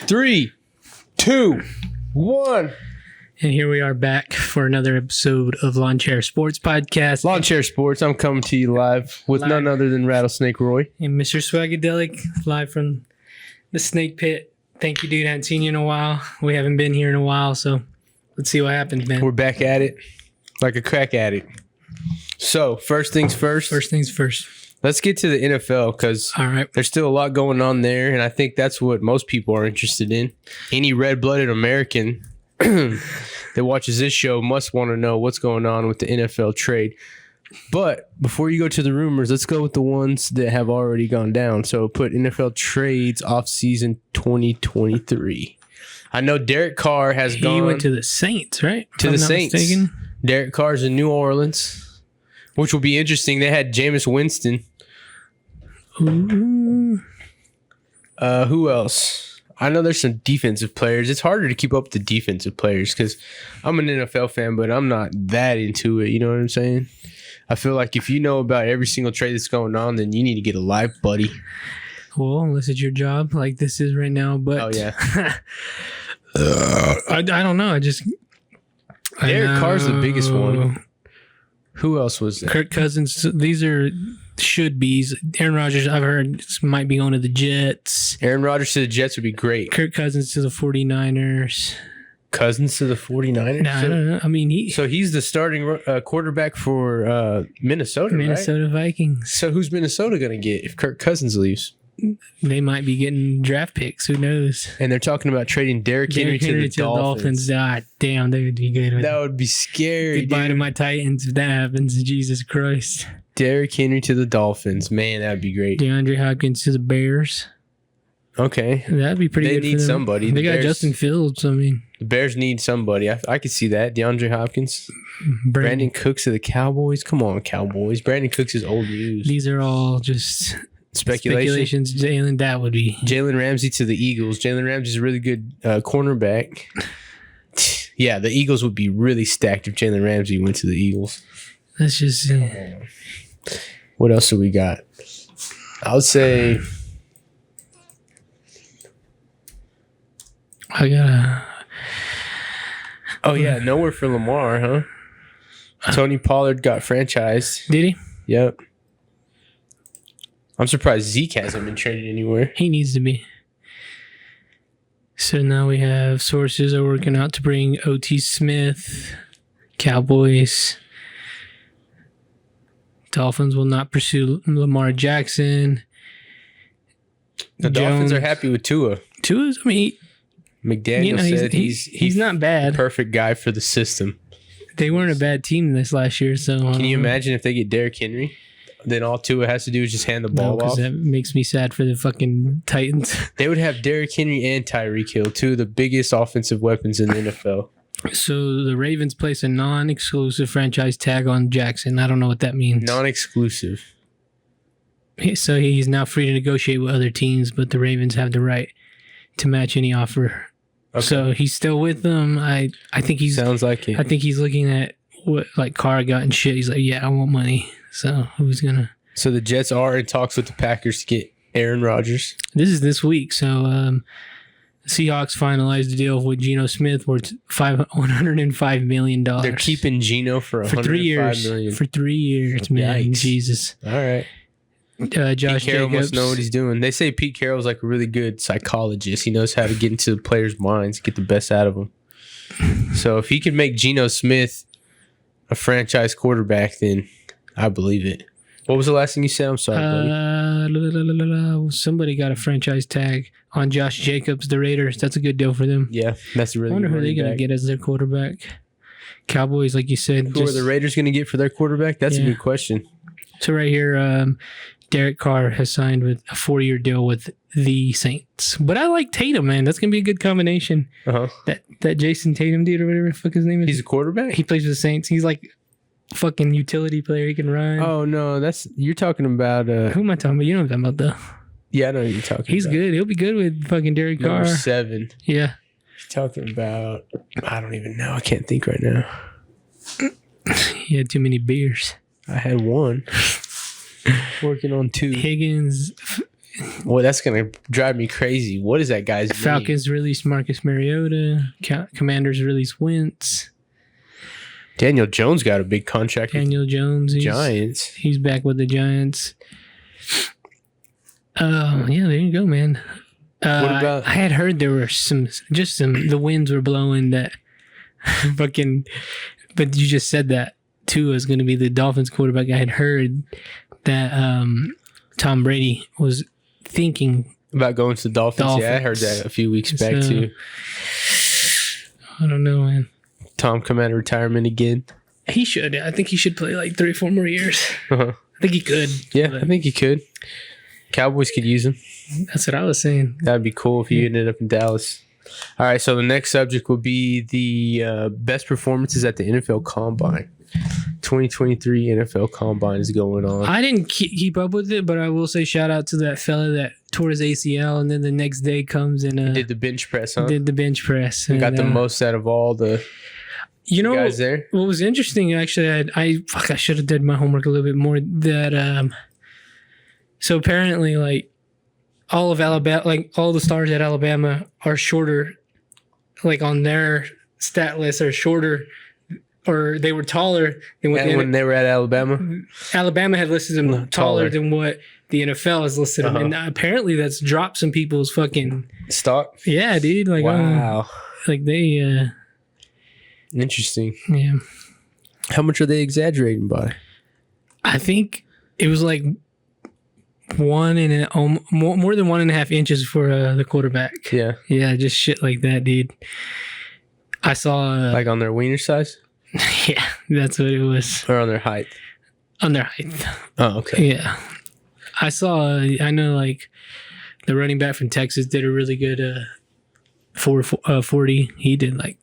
3, 2, 1. And here we are back for another episode of Lawnchair Sports Podcast. Lawnchair Sports, I'm coming to you live with none other than Rattlesnake Roy. And Mr. Swagadellic, live from the Snake Pit. Thank you, dude. I haven't seen you in a while. We haven't been here in a while, so let's see what happens, man. We're back at it like a crack addict. So, first things first. First things first. Let's get to the NFL because there's still a lot going on there, and I think that's what most people are interested in. Any red-blooded American that watches this show must want to know what's going on with the NFL trade. But before you go to the rumors, let's go with the ones that have already gone down. So put NFL trades off-season 2023. I know Derek Carr has gone. He went to the Saints, right? To the Saints. Mistaken. Derek Carr's in New Orleans, which will be interesting. They had Jameis Winston. Ooh. Who else? I know there's some defensive players. It's harder to keep up with the defensive players because I'm an NFL fan, but I'm not that into it. You know what I'm saying? I feel like if you know about every single trade that's going on, then you need to get a live, buddy. Well, unless it's your job like this is right now. But oh, yeah. I don't know. Derek Carr's the biggest one. Who else was there? Kirk Cousins. These are should-be's. Aaron Rodgers, I've heard, might be going to the Jets. Aaron Rodgers to the Jets would be great. Kirk Cousins to the 49ers. Cousins to the 49ers? No, I don't know. I mean, he's the starting quarterback for Minnesota, right? Vikings. So who's Minnesota going to get if Kirk Cousins leaves? They might be getting draft picks. Who knows? And they're talking about trading Derrick Henry to the Dolphins. God damn, they would be good. That would be scary. Goodbye to my Titans if that happens. Jesus Christ. Derrick Henry to the Dolphins. Man, that would be great. DeAndre Hopkins to the Bears. Okay. That'd be pretty good. They need somebody. They got Justin Fields. I mean, the Bears need somebody. I could see that. DeAndre Hopkins. Brandon Cooks to the Cowboys. Come on, Cowboys. Brandon Cooks is old news. These are all just speculations. That would be Jalen Ramsey to the Eagles. Jalen Ramsey's a really good cornerback. Yeah, the Eagles would be really stacked if Jalen Ramsey went to the Eagles. That's just. What else do we got? I would say. Oh yeah, nowhere for Lamar, huh? Tony Pollard got franchised. Did he? Yep. I'm surprised Zeke hasn't been traded anywhere. He needs to be. So now we have sources are working out to bring O.T. Smith, Cowboys. Dolphins will not pursue Lamar Jackson. The Dolphins are happy with Tua. Tua's, I mean, McDaniel said he's not bad. Perfect guy for the system. They weren't a bad team this last year, so can you imagine if they get Derrick Henry? Then all Tua has to do is just hand the ball off. That makes me sad for the fucking Titans. They would have Derrick Henry and Tyreek Hill, two of the biggest offensive weapons in the NFL. So the Ravens place a non-exclusive franchise tag on Jackson. I don't know what that means. Non-exclusive. So he's now free to negotiate with other teams, but the Ravens have the right to match any offer. Okay. So he's still with them. I think he's sounds like it. I think he's looking at what like Carr got and shit. He's like, yeah, I want money. So who's gonna? So the Jets are in talks with the Packers to get Aaron Rodgers. This is this week. So Seahawks finalized the deal with Geno Smith worth $105 million. They're keeping Geno for 3 years. Million. For 3 years, man. Yikes. Jesus. All right. Josh Pete Carroll Jacobs must know what he's doing. They say Pete Carroll's like a really good psychologist. He knows how to get into the players' minds, get the best out of them. So if he can make Geno Smith a franchise quarterback, then I believe it. What was the last thing you said? I'm sorry, buddy. Somebody got a franchise tag on Josh Jacobs, the Raiders. That's a good deal for them. Yeah, that's a really good. I wonder who they're going to get as their quarterback. Cowboys, like you said. Who are the Raiders going to get for their quarterback? That's a good question. So right here, Derek Carr has signed with a 4-year deal with the Saints. But I like Tatum, man. That's going to be a good combination. Uh-huh. That Jason Tatum dude or whatever the fuck his name is. He's a quarterback? He plays for the Saints. He's like fucking utility player. He can run. Oh, no. You're talking about... Who am I talking about? You know what I'm talking about, though. Yeah, I know what you're talking about. He's good. He'll be good with fucking Derek Carr. Number 7. Yeah. He's talking about... I don't even know. I can't think right now. He had too many beers. I had one. Working on 2. Higgins Well, that's gonna drive me crazy. What is that guy's name? Falcons released Marcus Mariota. Commanders released Wentz. Daniel Jones got a big contract. Daniel Jones, Giants. He's back with the Giants. Yeah, there you go, man. What about? I had heard there were some. The winds were blowing that fucking. But you just said that Tua is going to be the Dolphins quarterback. I had heard that Tom Brady was thinking About going to the Dolphins. Yeah, I heard that a few weeks back too. I don't know, man. Tom come out of retirement again. He should. I think he should play like 3 or 4 more years. Uh-huh. I think he could. Yeah, I think he could. Cowboys could use him. That's what I was saying. That'd be cool if he ended up in Dallas. All right, so the next subject will be the best performances at the NFL Combine. 2023 NFL Combine is going on. I didn't keep up with it, but I will say shout out to that fella that tore his ACL, and then the next day comes and did the bench press, huh? Did the bench press. And, got the most out of all the guys there. What was interesting, actually, I should have did my homework a little bit more. That so apparently, like all of Alabama, like all the stars at Alabama are shorter, like on their stat list are shorter, or they were taller than what when they were at Alabama. Alabama had listed them taller than what the NFL has listed them, and apparently that's dropped some people's fucking stock. Yeah, dude. Like wow, like they. Interesting. Yeah. How much are they exaggerating by? I think it was like more than 1.5 inches for the quarterback. Yeah. Yeah, just shit like that, dude. I saw like on their wiener size. Yeah, that's what it was. Or on their height. On their height. Oh, okay. Yeah, I saw. I know, like the running back from Texas did a really good 4.40. He did like.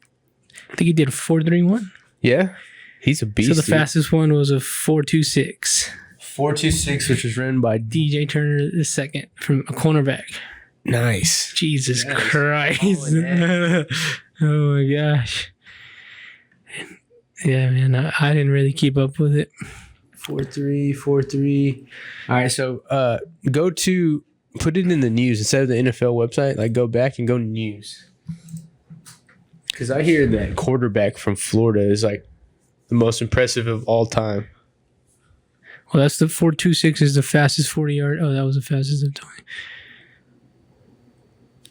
I think he did a 4.31. Yeah, he's a beast. So the fastest one was a 4.26. 4.26, which was ran by DJ Turner the second from a cornerback. Nice. Jesus Christ! Oh my gosh. Yeah, man, I didn't really keep up with it. 4.3. All right, so put it in the news instead of the NFL website. Like, go back and go news. Because I hear that quarterback from Florida is like the most impressive of all time. Well, that's the 4.26 is the fastest 40-yard. Oh, that was the fastest of 20.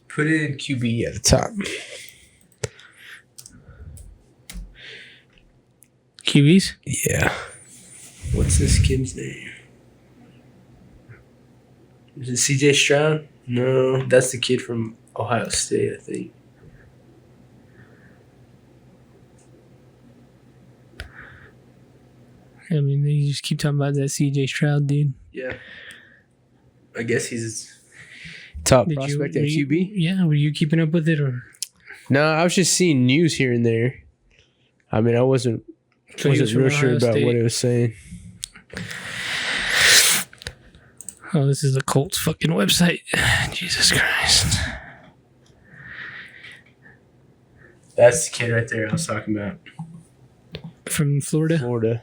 Put it in QB at the top. QBs? Yeah. What's this kid's name? Is it CJ Stroud? No, that's the kid from Ohio State, I think. I mean, they just keep talking about that CJ Stroud dude. Yeah. I guess he's top prospect at QB. Yeah, were you keeping up with it or? No, I was just seeing news here and there. I mean, I wasn't real sure about what it was saying. Oh, this is the Colts fucking website. Jesus Christ. That's the kid right there I was talking about. From Florida? Florida.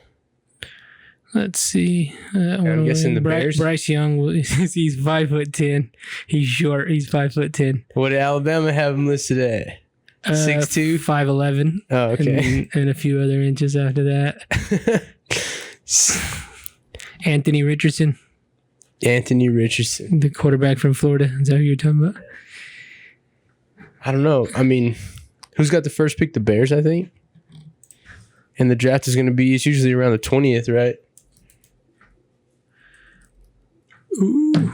Let's see. I'm guessing the Bears. Bryce Young, he's 5'10". He's short. He's 5'10". What did Alabama have him listed at? 6'2"? 5'11". Oh, okay. And a few other inches after that. Anthony Richardson. The quarterback from Florida. Is that who you're talking about? I don't know. I mean, who's got the first pick? The Bears, I think. And the draft is going to be, it's usually around the 20th, right? Ooh.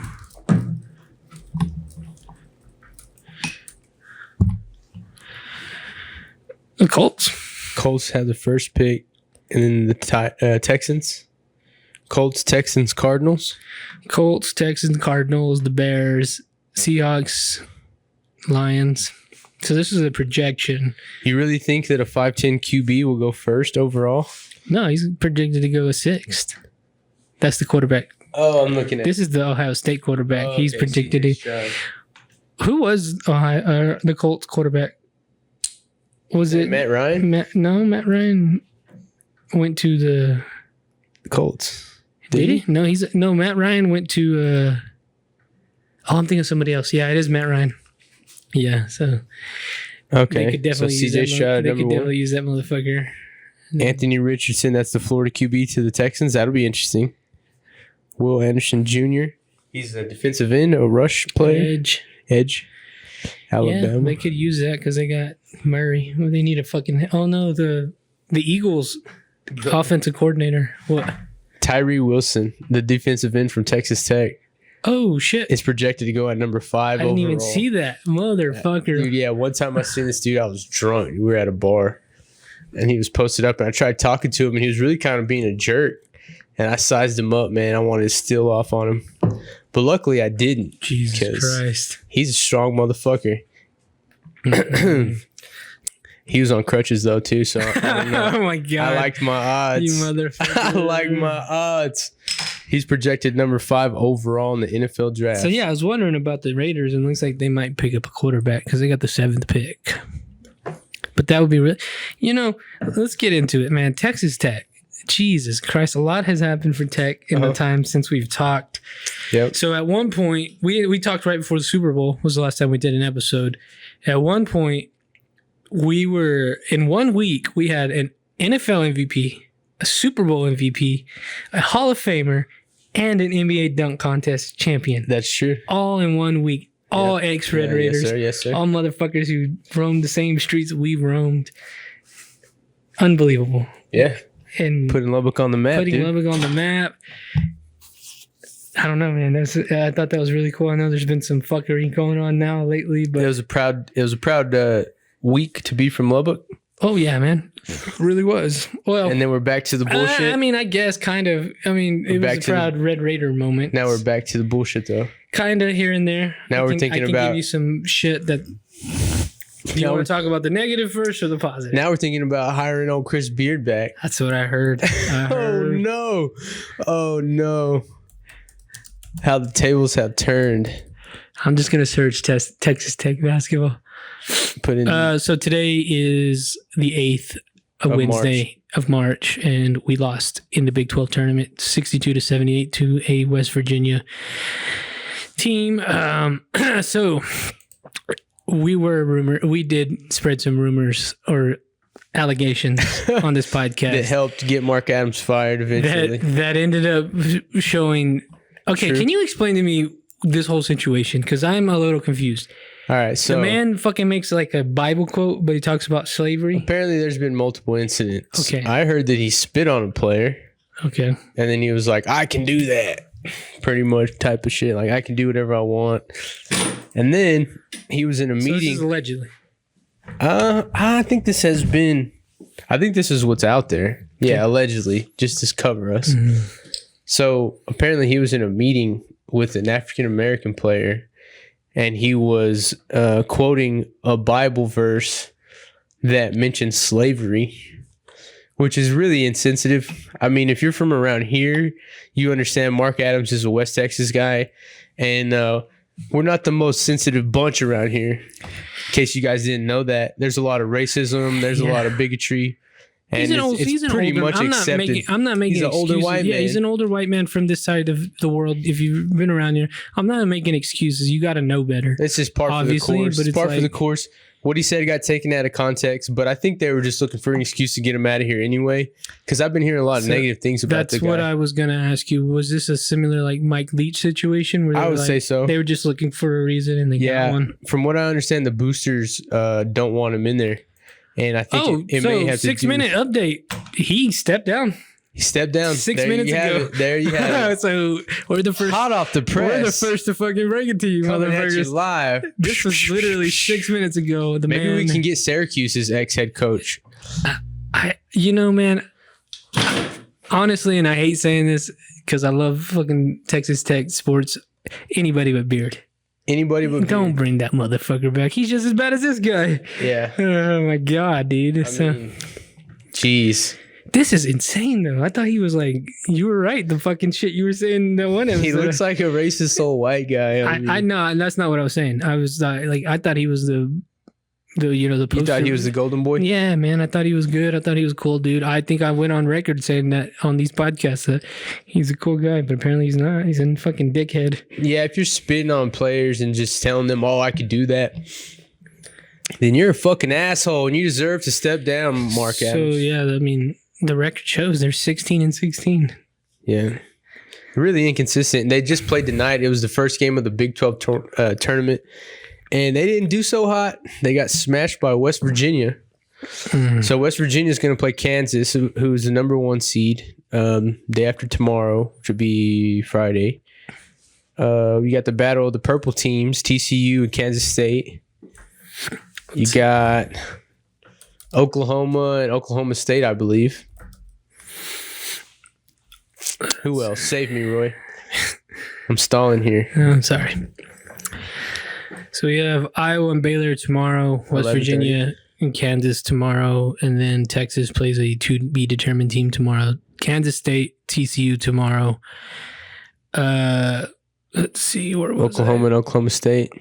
The Colts have the first pick, and then the Texans. Colts, Texans, Cardinals. Colts, Texans, Cardinals, the Bears, Seahawks, Lions. So this is a projection. You really think that a 5'10" QB will go first overall? No, he's projected to go a sixth. That's the quarterback. Oh, I'm looking at this is the Ohio State quarterback. Okay, he's predicted to. Who was the Colts quarterback? Was it Matt Ryan? Matt Ryan went to the Colts. Did he? No, Matt Ryan went to Oh, I'm thinking of somebody else. Yeah, it is Matt Ryan. Yeah, so Okay. they could definitely use that. They could definitely use that motherfucker. Anthony Richardson, that's the Florida QB to the Texans. That'll be interesting. Will Anderson Jr. He's a defensive end, a rush player. Edge. Alabama. Yeah, they could use that because they got Murray. Well, they need a fucking... Oh, no, the Eagles offensive coordinator. What? Tyree Wilson, the defensive end from Texas Tech. Oh, shit. Is projected to go at number 5 overall. I didn't even see that. Motherfucker. Dude, yeah, one time I seen this dude, I was drunk. We were at a bar, and he was posted up, and I tried talking to him, and he was really kind of being a jerk. And I sized him up, man. I wanted to steal off on him. But luckily, I didn't. Jesus Christ. He's a strong motherfucker. He was on crutches, though, too. So I don't know. Oh, my God. I liked my odds. You motherfucker. I like my odds. He's projected number 5 overall in the NFL draft. So, yeah, I was wondering about the Raiders, and it looks like they might pick up a quarterback because they got the 7th pick. But that would be really... let's get into it, man. Texas Tech. Jesus Christ, a lot has happened for Tech in the time since we've talked. Yep. So at one point, we talked right before the Super Bowl was the last time we did an episode. At one point, we were, in 1 week, we had an NFL MVP, a Super Bowl MVP, a Hall of Famer, and an NBA dunk contest champion. That's true. All in 1 week. All ex-Red Raiders. Yes, sir. Yes, sir. All motherfuckers who roamed the same streets we've roamed. Unbelievable. Yeah. And putting Lubbock on the map. Lubbock on the map. I don't know, man. I thought that was really cool. I know there's been some fuckery going on now lately, but it was a proud week to be from Lubbock. Oh yeah, man, it really was. Well, and then we're back to the bullshit. I mean, I guess kind of. I mean, it was a proud Red Raider moment. Now we're back to the bullshit, though. Kind of here and there. Now we're thinking about. I can give you some shit that. Do you want to talk about the negative first or the positive? Now we're thinking about hiring old Chris Beard back. That's what I heard. Oh no. How the tables have turned. I'm just gonna search Texas Tech basketball. Put in. So today is the 8th of Wednesday of March, and we lost in the Big 12 tournament, 62-78 to a West Virginia team. So. We did spread some rumors or allegations on this podcast that helped get Mark Adams fired eventually. That ended up showing. Okay, True. Can you explain to me this whole situation? Because I'm a little confused. All right, so the man fucking makes like a Bible quote, but he talks about slavery. Apparently, there's been multiple incidents. Okay, I heard that he spit on a player. Okay, and then he was like, "I can do that." Pretty much type of shit. Like, I can do whatever I want. And then he was in a meeting. This is allegedly. I think this has been. I think this is what's out there. Yeah, allegedly, just to cover us. Mm-hmm. So apparently, he was in a meeting with an African American player, and he was quoting a Bible verse that mentioned slavery, which is really insensitive. I mean, if you're from around here, you understand Mark Adams is a West Texas guy, and we're not the most sensitive bunch around here. In case you guys didn't know that, there's a lot of racism, there's a lot of bigotry, and it's pretty much accepted. I'm not making he's an older white man. Yeah, he's an older white man from this side of the world. If you've been around here, I'm not making excuses. You got to know better. It's just part of the course. But it's part of the course. What he said got taken out of context, but I think they were just looking for an excuse to get him out of here anyway, because I've been hearing a lot of negative things about the guy. That's what I was going to ask you. Was this a similar like Mike Leach situation? Where I would say so. They were just looking for a reason and they got one? From what I understand, the boosters don't want him in there. And I think it may have to 6-minute update. He stepped down. He stepped down 6 minutes ago. There you have it. So we're the first. Hot off the press. We're the first to fucking break it to you, motherfuckers. Live. This was literally 6 minutes ago. Maybe we can get Syracuse's ex-head coach. Man, honestly, and I hate saying this because I love fucking Texas Tech sports. Anybody but Beard. Anybody but Don't bring that motherfucker back. He's just as bad as this guy. Yeah. Oh my God, dude. Jeez. This is insane, though. I thought he was like, you were right. The fucking shit you were saying that one episode. He looks like a racist old white guy. I know. And that's not what I was saying. I was like, I thought he was the The You poster. thought he was the golden boy? Yeah, man. I thought he was good. I thought he was cool, dude. I think I went on record saying that on these podcasts that he's a cool guy, but apparently he's not. He's a fucking dickhead. Yeah, if you're spitting on players and just telling them, "Oh, I could do that," then you're a fucking asshole and you deserve to step down, Mark Adams. So yeah, I mean, the record shows they're 16-16. Yeah. Really inconsistent. They just played tonight. It was the first game of the Big 12 tournament. And they didn't do so hot. They got smashed by West Virginia. So West Virginia is going to play Kansas, who's the number 1 seed, day after tomorrow, which would be Friday. We got the battle of the purple teams, TCU and Kansas State. You got Oklahoma and Oklahoma State, I believe. Who else? Save me, Roy. I'm stalling here. Oh, I'm sorry. So we have Iowa and Baylor tomorrow, West Virginia and Kansas tomorrow, and then Texas plays a to-be-determined team tomorrow. Kansas State, TCU tomorrow. Let's see, where was Oklahoma and Oklahoma State.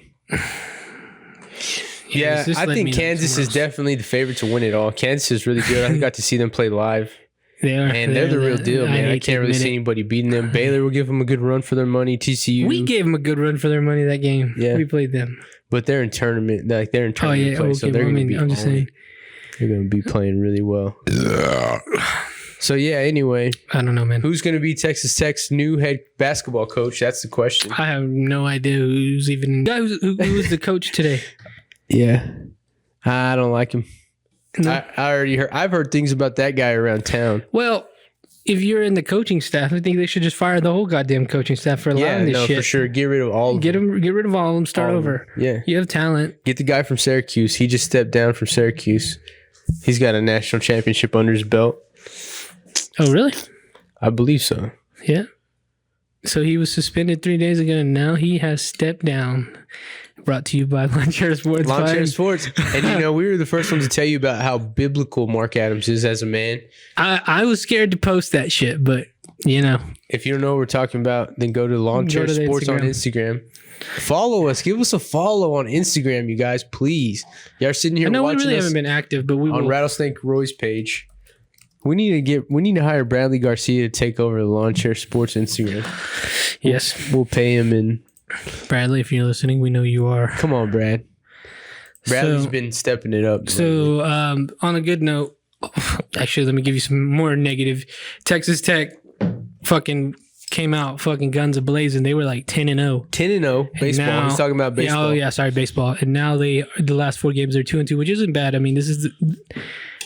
Yeah, I think Kansas is definitely the favorite to win it all. Kansas is really good. I got to see them play live. They are. And they're the real deal, man. I can't really see anybody beating them. Baylor will give them a good run for their money. TCU. We gave them a good run for their money that game. Yeah. We played them. But they're in tournament. Like they're in tournament play, so they're going to be I'm just saying. They're going to be playing really well. So, yeah, anyway. I don't know, man. Who's going to be Texas Tech's new head basketball coach? That's the question. I have no idea who's even... Who was the coach today? Yeah. I don't like him. No. I already heard. I've heard things about that guy around town. Well, if you're in the coaching staff, I think they should just fire the whole goddamn coaching staff for allowing this shit. For sure. Get rid of all of them. Get rid of all of them. Start over. Yeah. You have talent. Get the guy from Syracuse. He just stepped down from Syracuse. He's got a national championship under his belt. Oh, really? I believe so. Yeah. So he was suspended 3 days ago, and now he has stepped down. Brought to you by Lawnchair Sports. Lawnchair Sports. And, we were the first ones to tell you about how biblical Mark Adams is as a man. I was scared to post that shit, but, If you don't know what we're talking about, then go to Lawnchair Sports on Instagram. Follow us. Give us a follow on Instagram, you guys, please. Y'all are sitting here watching us. We really haven't been active, but we will. On Rattlesnake Roy's page. We need to hire Bradley Garcia to take over the Lawnchair Sports Instagram. Yes. We'll pay him in. Bradley, if you're listening, we know you are. Come on, Brad. Bradley's been stepping it up. So, on a good note, actually, let me give you some more negative. Texas Tech fucking came out fucking guns a-blazing. They were like 10-0. 10-0. Baseball. Now, He's talking about baseball. Baseball. And now the last 4 games are 2-2, which isn't bad. I mean,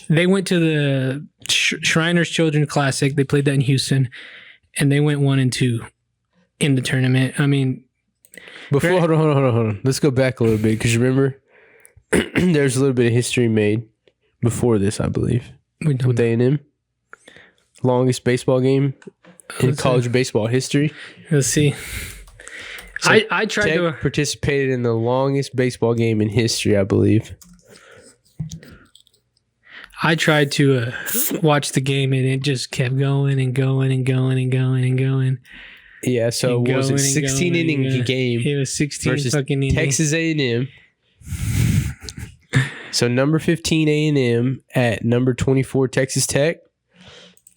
they went to the Shriners Children's Classic. They played that in Houston, and they went 1-2 in the tournament. I mean, hold on. Let's go back a little bit because remember, there's a little bit of history made before this, I believe, with A&M. Longest baseball game in college baseball history. Let's see. So I tried to participated in the longest baseball game in history, I believe. I tried to watch the game and it just kept going and going and going and going and going. Yeah, so it was a 16 inning game. It was 16 versus fucking innings. Texas A&M. So number 15 A&M at number 24 Texas Tech.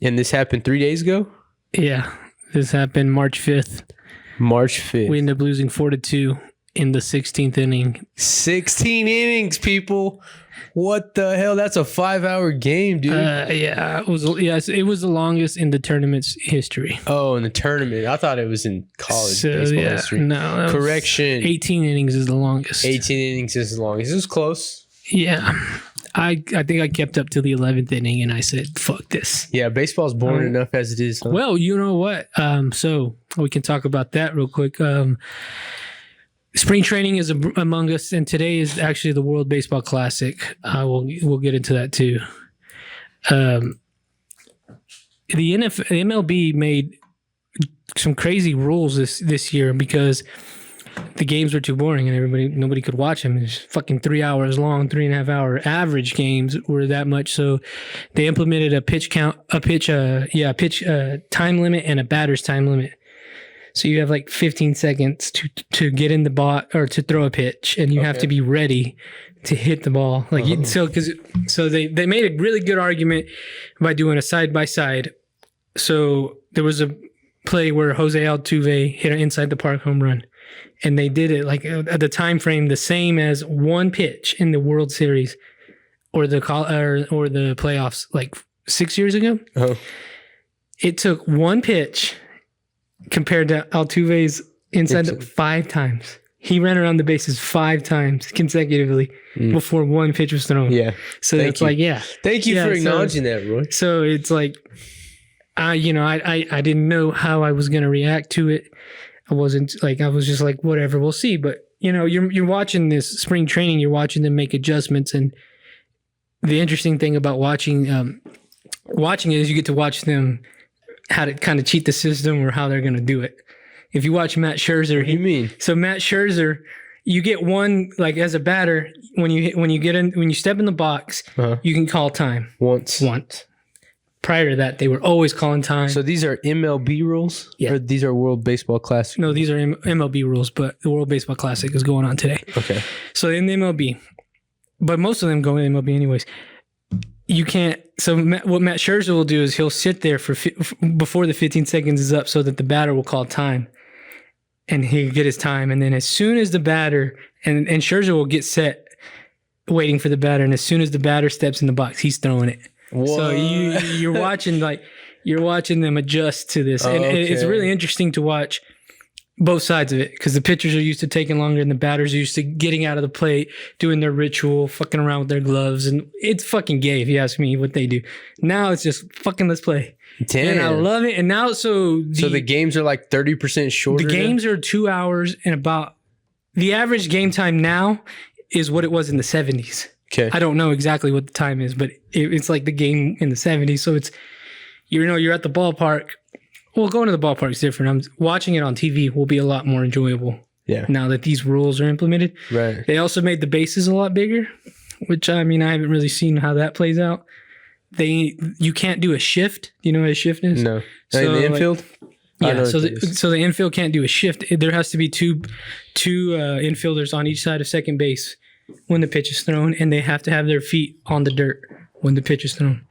And this happened 3 days ago? Yeah, this happened March 5th. March 5th. We ended up losing 4-2 in the 16th inning. 16 innings, people. What the hell? That's a 5-hour game, dude. It was the longest in the tournament's history. Oh, in the tournament. I thought it was in college baseball history. No. Correction. 18 innings is the longest. 18 innings is the longest. It was close. Yeah. I think I kept up to the 11th inning and I said, fuck this. Yeah, baseball's boring enough as it is. Huh? Well, you know what? So we can talk about that real quick. Spring training is among us, and today is actually the World Baseball Classic. We'll get into that too. The MLB made some crazy rules this year because the games were too boring and nobody could watch them. It's fucking 3 hours long, 3.5 hour average games were that much. So they implemented a pitch time limit and a batter's time limit. So you have like 15 seconds to get in the bot or to throw a pitch, and you have to be ready to hit the ball. Like so they made a really good argument by doing a side by side. So there was a play where Jose Altuve hit an inside the park home run, and they did it like at the time frame the same as one pitch in the World Series or the playoffs like 6 years ago. It took one pitch compared to Altuve's inside 5 times. He ran around the bases 5 times consecutively before one pitch was thrown. Yeah. So Thank you for acknowledging that, Roy. So it's like, I didn't know how I was going to react to it. I was just like, whatever, we'll see. But, you're watching this spring training, you're watching them make adjustments. And the interesting thing about watching it is you get to watch them how to kind of cheat the system or how they're going to do it. If you watch Matt Scherzer, So Matt Scherzer, you get one, like as a batter, when you step in the box, you can call time once. Prior to that, they were always calling time. So these are MLB rules? Yeah. Or these are World Baseball Classic? No, these are MLB rules, but the World Baseball Classic is going on today. Okay. So in the MLB, but most of them go in the MLB anyways. You can't. So what Matt Scherzer will do is he'll sit there before the 15 seconds is up, so that the batter will call time, and he'll get his time. And then as soon as the batter and Scherzer will get set, waiting for the batter, and as soon as the batter steps in the box, he's throwing it. What? So you're watching them adjust to this, and it's really interesting to watch both sides of it, because the pitchers are used to taking longer and the batters are used to getting out of the plate, doing their ritual, fucking around with their gloves. And it's fucking gay, if you ask me, what they do. Now it's just fucking let's play. Damn. And I love it. And now, so the games are like 30% shorter? The games are 2 hours, and about the average game time now is what it was in the 70s. Okay. I don't know exactly what the time is, but it's like the game in the 70s. So it's, you're at the ballpark. Well, going to the ballpark is different. Watching it on TV will be a lot more enjoyable. Yeah. Now that these rules are implemented. Right. They also made the bases a lot bigger, which I haven't really seen how that plays out. You can't do a shift. Do you know what a shift is? No. So in the infield? Yeah. So the infield can't do a shift. There has to be two infielders on each side of second base when the pitch is thrown, and they have to have their feet on the dirt when the pitch is thrown.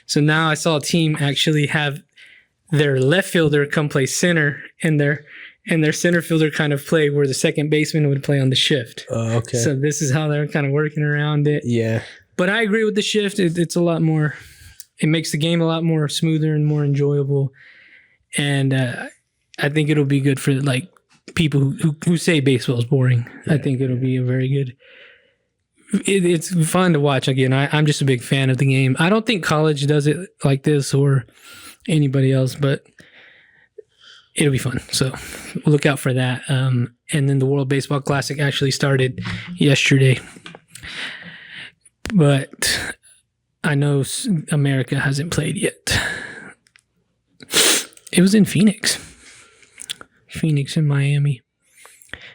So now I saw a team actually have their left fielder come play center, and their center fielder kind of play where the second baseman would play on the shift. Oh, okay. So this is how they're kind of working around it. Yeah. But I agree with the shift. It's a lot more, it makes the game a lot more smoother and more enjoyable. And I think it'll be good for like people who say baseball is boring. Yeah. I think it'll be a very good, it's fun to watch. Again, I'm just a big fan of the game. I don't think college does it like this or anybody else, but it'll be fun. So look out for that. And then the World Baseball Classic actually started yesterday. But I know America hasn't played yet. It was in Phoenix and Miami.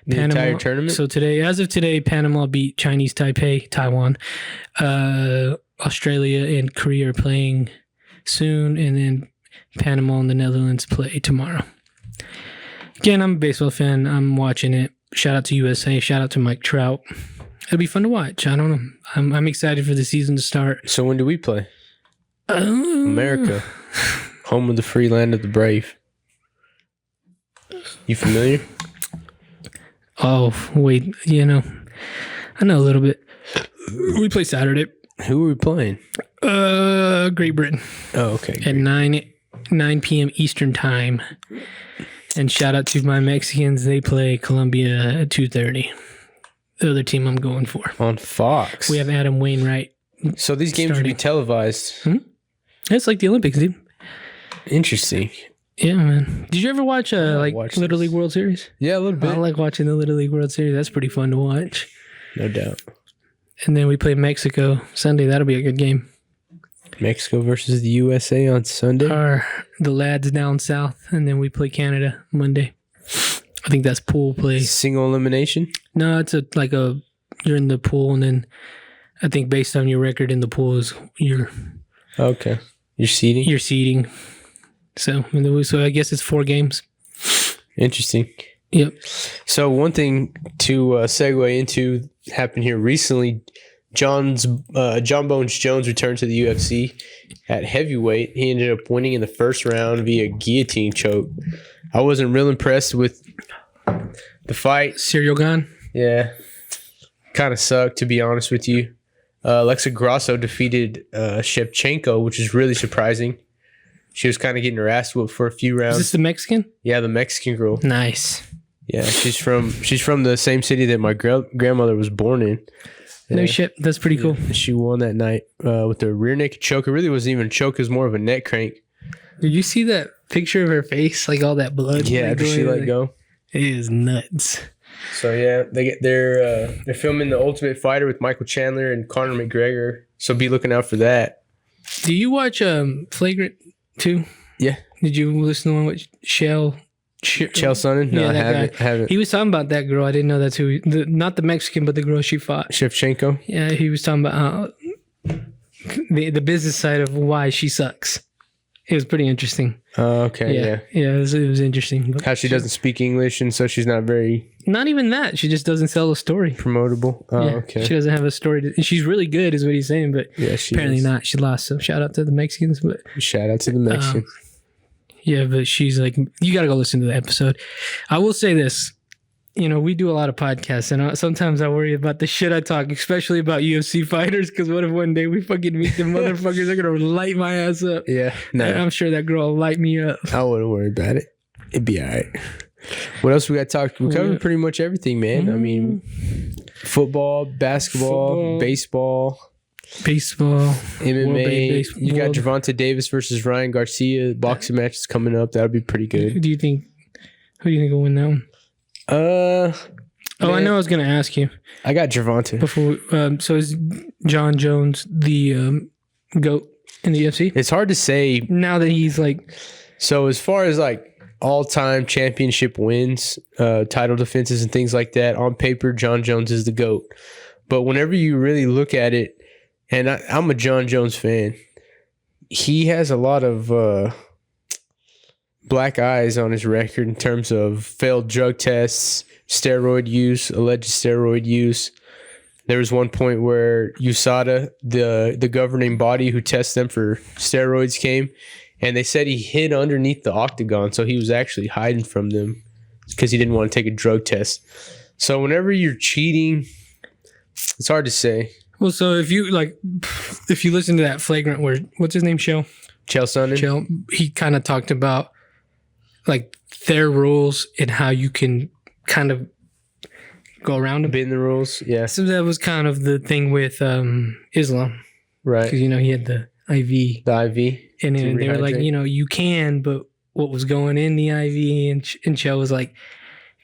The entire tournament? So as of today, Panama beat Chinese Taipei, Taiwan. Australia and Korea are playing soon, and then Panama and the Netherlands play tomorrow. Again, I'm a baseball fan. I'm watching it. Shout out to USA. Shout out to Mike Trout. It'll be fun to watch. I don't know. I'm excited for the season to start. So when do we play? America. Home of the free land of the brave. You familiar? Oh, wait. I know a little bit. We play Saturday. Who are we playing? Great Britain. Oh, okay. At 9 p.m. Eastern time. And shout out to my Mexicans. They play Colombia at 2:30. The other team I'm going for. On Fox. We have Adam Wainwright. So these games will be televised. It's like the Olympics, dude. Interesting. Yeah, man. Did you ever watch Little League World Series? Yeah, a little bit. I like watching the Little League World Series. That's pretty fun to watch. No doubt. And then we play Mexico Sunday. That'll be a good game. Mexico versus the USA on Sunday? The lads down south. And then we play Canada Monday. I think that's pool play. Single elimination? No, it's you're in the pool, and then I think based on your record in the pool is okay. You're seeding? You're seeding. So I guess it's 4 games. Interesting. Yep. So one thing to segue into happened here recently. John Bones Jones returned to the UFC at heavyweight. He ended up winning in the first round via guillotine choke. I wasn't real impressed with the fight. Serial gun. Yeah. Kind of sucked, to be honest with you. Alexa Grasso defeated Shevchenko, which is really surprising. She was kind of getting her ass whooped for a few rounds. Is this the Mexican? Yeah, the Mexican girl. Nice. Yeah, she's from the same city that my grandmother was born in. No shit. That's pretty cool. She won that night with a rear naked choke. It really wasn't even a choke. It was more of a neck crank. Did you see that picture of her face? Like all that blood? Yeah, after she let go. It is nuts. So yeah, they're filming The Ultimate Fighter with Michael Chandler and Conor McGregor. So be looking out for that. Do you watch Flagrant 2? Yeah. Did you listen to one with Chael Sonnen? No, yeah, I haven't. He was talking about that girl. I didn't know that's who. Not the Mexican, but the girl she fought. Shevchenko? Yeah, he was talking about the business side of why she sucks. It was pretty interesting. Oh, okay, yeah. Yeah, it was interesting. How she doesn't speak English, and so she's not very... Not even that. She just doesn't sell a story. Promotable? Oh, yeah, okay. She doesn't have a story. And she's really good, is what he's saying, but yeah, apparently not. She lost, so shout out to the Mexicans. But shout out to the Mexicans. Yeah, but she's like, you got to go listen to the episode. I will say this. You know, we do a lot of podcasts, and sometimes I worry about the shit I talk, especially about UFC fighters, because what if one day we fucking meet them motherfuckers? They're going to light my ass up. Yeah. No. And I'm sure that girl will light me up. I wouldn't worry about it. It'd be all right. What else we got to talk? We covered pretty much everything, man. I mean, football, basketball, baseball, MMA. You got Gervonta Davis versus Ryan Garcia. Boxing match is coming up. That'll be pretty good. Who do you think will win that one? I know I was going to ask you. I got Gervonta. Before, so is John Jones the GOAT in the UFC? It's hard to say. Now that he's like... So as far as like all-time championship wins, title defenses and things like that, on paper, John Jones is the GOAT. But whenever you really look at it, and I'm a John Jones fan, he has a lot of... black eyes on his record in terms of failed drug tests, steroid use, alleged steroid use. There was one point where USADA, the governing body who tests them for steroids, came, and they said he hid underneath the octagon, so he was actually hiding from them because he didn't want to take a drug test. So whenever you're cheating, it's hard to say. Well, so if you listen to that Flagrant, where what's his name, Chael Sonnen, he kind of talked about like their rules and how you can kind of go around them. Bend the rules, yeah. So that was kind of the thing with Islam. Right. Because, you know, he had the IV. The IV. And then they were like, you know, you can, but what was going in the IV? And Chael was like,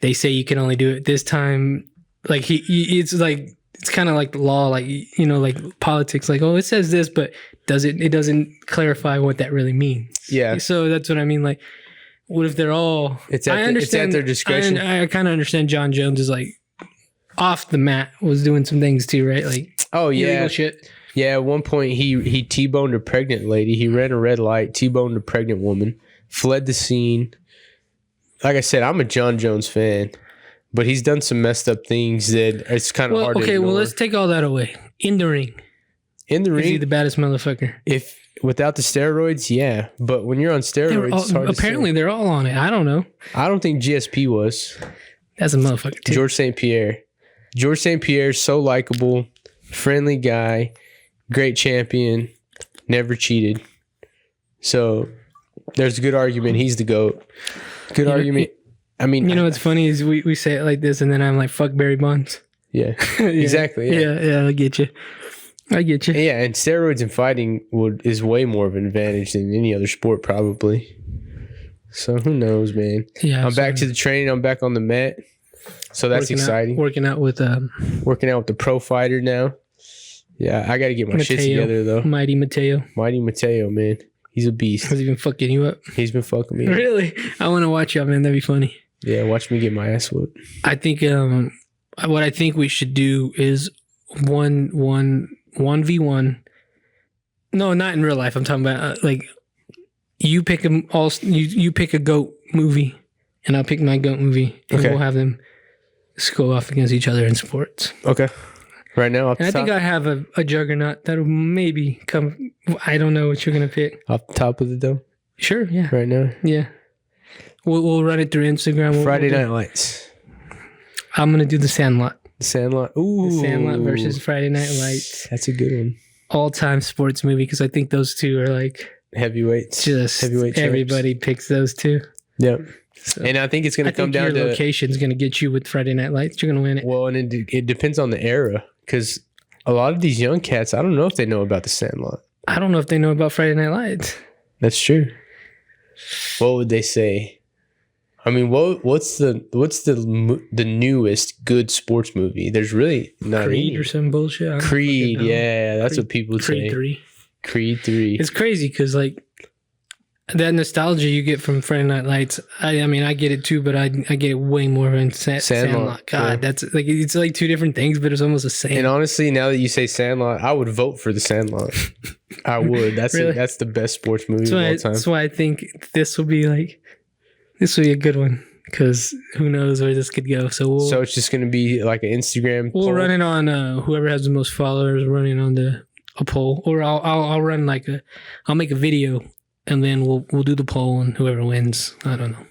they say you can only do it this time. Like, it's like, it's kind of like the law, like, you know, like politics, like, oh, it says this, but it doesn't clarify what that really means. Yeah. So that's what I mean. Like, what if they're all... It's at their discretion. I kind of understand John Jones is like off the mat, was doing some things too, right? Like, oh yeah, illegal shit. Yeah, at one point he T-boned a pregnant lady. He ran a red light, T-boned a pregnant woman, fled the scene. Like I said, I'm a John Jones fan, but he's done some messed up things that it's kind of hard to ignore. Well, let's take all that away. In the ring. In the ring? Is he the baddest motherfucker? If without the steroids, yeah. But when you're on steroids, it's hard apparently to say. They're all on it. I don't know. I don't think GSP was. That's a motherfucker too. George St. Pierre. George St. Pierre, so likable, friendly guy, great champion, never cheated. So there's a good argument. He's the GOAT. Good argument. I mean, you know what's funny is we say it like this, and then I'm like, fuck Barry Bonds. Yeah, exactly. Yeah, I get you. Yeah, and steroids in fighting is way more of an advantage than any other sport, probably. So who knows, man? Yeah, I'm back to the training. I'm back on the mat, so that's exciting. Working out with the pro fighter now. Yeah, I got to get my shit together though. Mighty Mateo, man. He's a beast. Has he been fucking you up? He's been fucking me up. Really? I want to watch you, man. That'd be funny. Yeah, watch me get my ass whooped. I think what I think we should do is 1v1. No, not in real life. I'm talking about like you pick you pick a GOAT movie and I'll pick my GOAT movie, and we'll have them go off against each other in sports. Okay. Right now, and I think I have a juggernaut that'll maybe come. I don't know what you're gonna pick. Off the top of the dome. Sure. Yeah. Right now. Yeah. We'll run it through Instagram. Friday Night Lights. I'm gonna do The Sandlot. The Sandlot. Ooh. The Sandlot versus Friday Night Lights. That's a good one. All-time sports movie, because I think those two are like heavyweights. Just heavyweight everybody picks those two. Yep. So, and I think it's going to come down to your location's going to get you with Friday Night Lights. You're going to win it. Well, and it depends on the era, because a lot of these young cats, I don't know if they know about The Sandlot. I don't know if they know about Friday Night Lights. That's true. What would they say? I mean, what's the newest good sports movie? There's really not Creed any. or some bullshit. Creed, yeah, that's what people would say. Creed 3. Creed 3. It's crazy because like that nostalgia you get from Friday Night Lights. I mean, I get it too, but I get it way more in Sandlot. God, that's like it's like two different things, but it's almost the same. And honestly, now that you say Sandlot, I would vote for The Sandlot. I would. That's really? that's the best sports movie of all time. That's why I think this will be a good one, because who knows where this could go. So it's just going to be like an Instagram We'll poll. run it on whoever has the most followers running on a poll, or I'll run I'll make a video, and then we'll do the poll, and whoever wins, I don't know.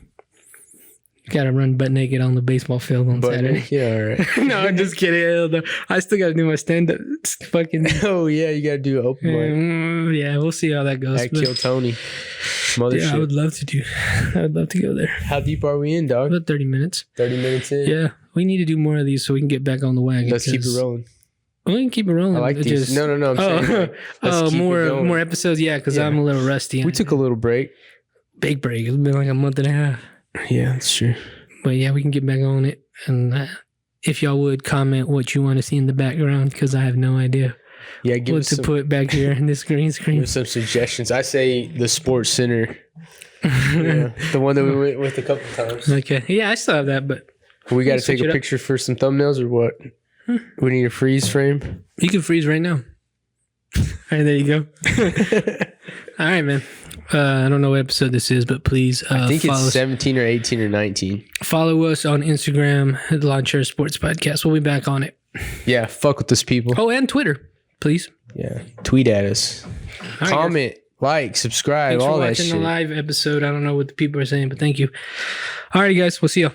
Got to run butt naked on the baseball field on Saturday. Yeah, all right. No, I'm just kidding. I still got to do my stand-up. Fucking. Oh yeah, you got to do an open mic. Yeah, we'll see how that goes. At Kill Tony. Mothership. I would love to go there. How deep are we in, dog? About 30 minutes. 30 minutes in? Yeah, we need to do more of these so we can get back on the wagon. Let's keep it rolling. We can keep it rolling. I like these. No. I'm saying more episodes. Yeah, because I'm a little rusty. We took a little break. Big break. It's been like a month and a half. Yeah, that's true. But yeah, we can get back on it. And if y'all would comment what you want to see in the background, because I have no idea. Yeah, give us to put back here in this green screen. Give us some suggestions. I say the Sports Center. Yeah, the one that we went with a couple times. Okay. Yeah, I still have that, but we got to take a picture for some thumbnails or what? We need a freeze frame. You can freeze right now. All right, there you go. All right, man. I don't know what episode this is, but please I think it's 17 or 18 or 19. Follow us on Instagram at Lawnchair Sports Podcast. We'll be back on it. Yeah, fuck with us people. Oh, and Twitter, please. Yeah, tweet at us. All comment, like, subscribe, Thanks all for that watching shit. the live episode. I don't know what the people are saying, but thank you. All right, guys. We'll see you.